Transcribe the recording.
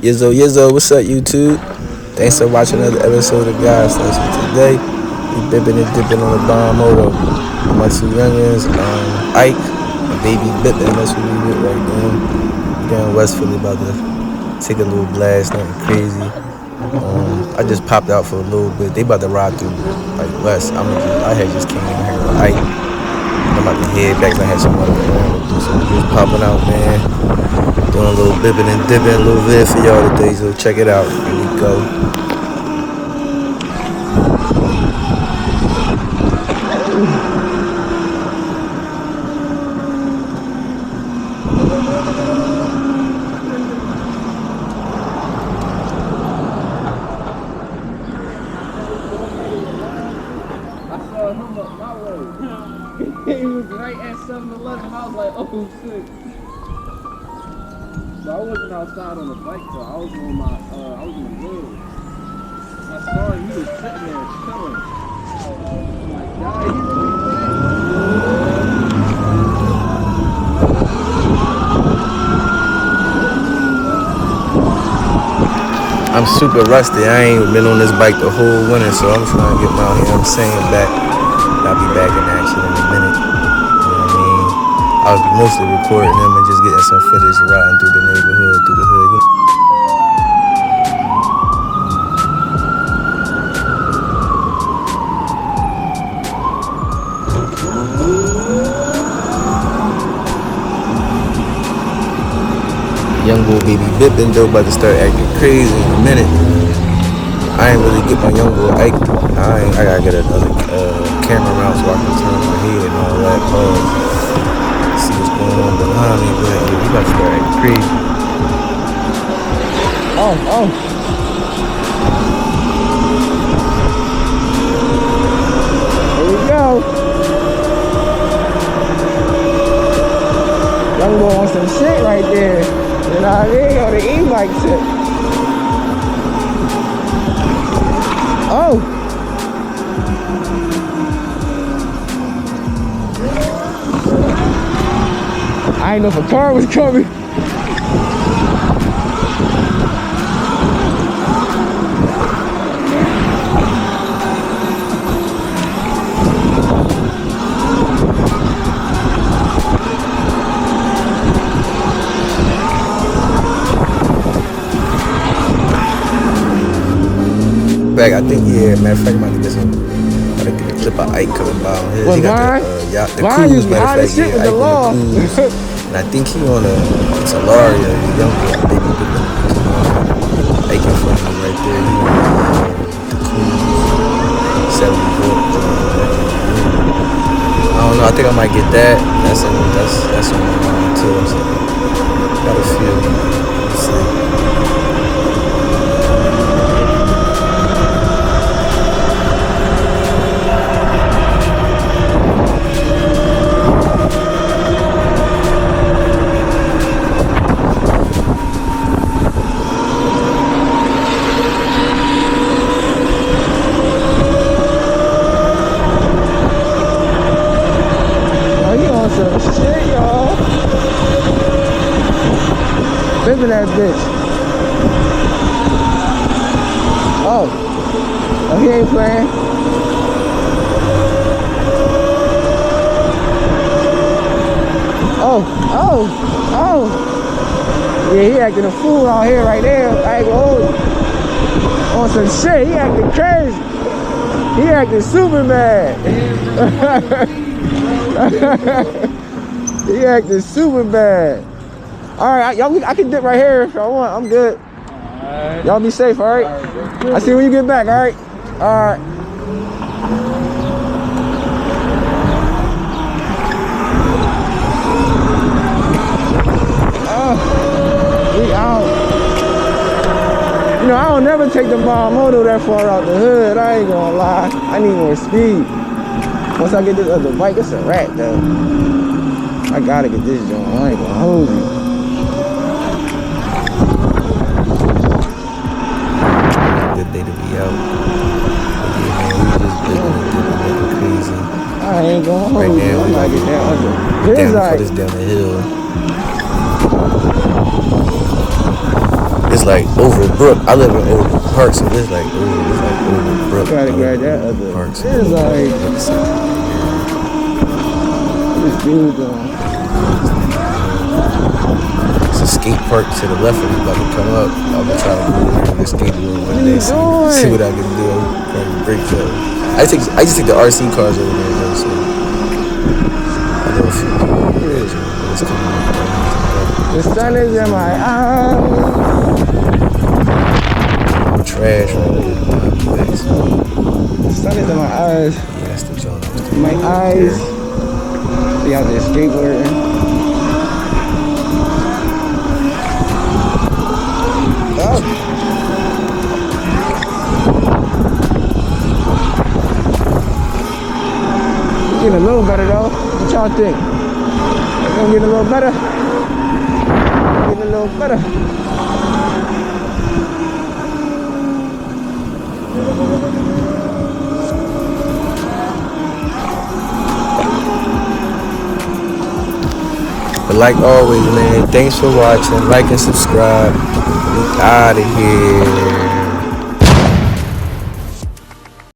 Yizzo, what's up, YouTube? Thanks for watching another episode of Guys Station. Today, we bipping and dipping on the bomb moto. My two youngins, Ike and Baby Bippin', that's what we with right now. We down in West Philly, about to take a little blast, nothing crazy. I just popped out for a little bit. They about to ride through like West. I had just came in here with Ike. I'm about to head back. I had some other plan to do, so we just popping out, man. Doing a little bipping and dipping, a little vid for y'all today, so check it out. Here we go. I saw him up my way. He was right at 7-Eleven. I was like, oh shit. So I wasn't outside on the bike though. I was on my, I was in the road. I saw him. He was sitting there chilling. I'm like, God, he really I'm super rusty. I ain't been on this bike the whole winter, so I'm trying to get my, I'm saying back. I'll be back in action in a minute. You know what I mean? I was mostly recording them and just getting some footage riding through the neighborhood, through the hood. Young boy Baby Bippin' though about to start acting crazy in a minute. I ain't really get my young boy Ike. I gotta get another camera mount so I can turn my head and all that. See what's going on behind me, but yeah, we about to start acting crazy. Oh. Here we go. Young boy on some shit right there. You know what I mean? On the e-bike tip. Oh! I didn't know if a car was coming. I think, yeah, matter of fact, I might get a clip of Ike coming by on his. Well, he got the cruise, matter of fact, yeah, Ike on the cruise. And I think he on a Talaria, the young boy, Baby Bippin'. Ike in front of me right there, he on the cruise, 74. I don't know, I think I might get that. That's on my mind too. So, got a few. Let's see. Shit, y'all. Bipping that bitch. Oh, he ain't playing. Oh. Yeah, he acting a fool out here right there. I ain't gonna hold you. On some shit, he acting crazy. He acting super mad. He acting super bad. Alright, y'all, I can dip right here if y'all want. I'm good. Alright. Y'all be safe, alright? I see you when you get back, alright? Alright. We out. You know, I don't never take the bomb moto that far out the hood. I ain't gonna lie. I need more speed. Once I get this other bike, it's a rat though. I gotta get this joint. I ain't gonna hold you. Good day to be out. Yeah, man, we just crazy. I ain't gonna hold you. Now, I'm not getting down under. Down the hill. This like Overbrook. I live in Overbrook Park, so it's like Overbrook. Gotta grab that other. Parks. It's like this dude It's a skate park to the left of me about to come up. I'm gonna try to go over to the skateboard one day, see what I can do. I'm trying to break that. I just take the RC cars over there though, so I know a few people over there. It's coming up. the sun is in my eyes. Trash right there. The sun is in my eyes. Yeah, that's the joint. My eyes. See out there skateboarding. Oh. It's getting a little better though. What y'all think? It's gonna get a little better. Getting a little better. But like always, man, thanks for watching. Like and subscribe. We out of here.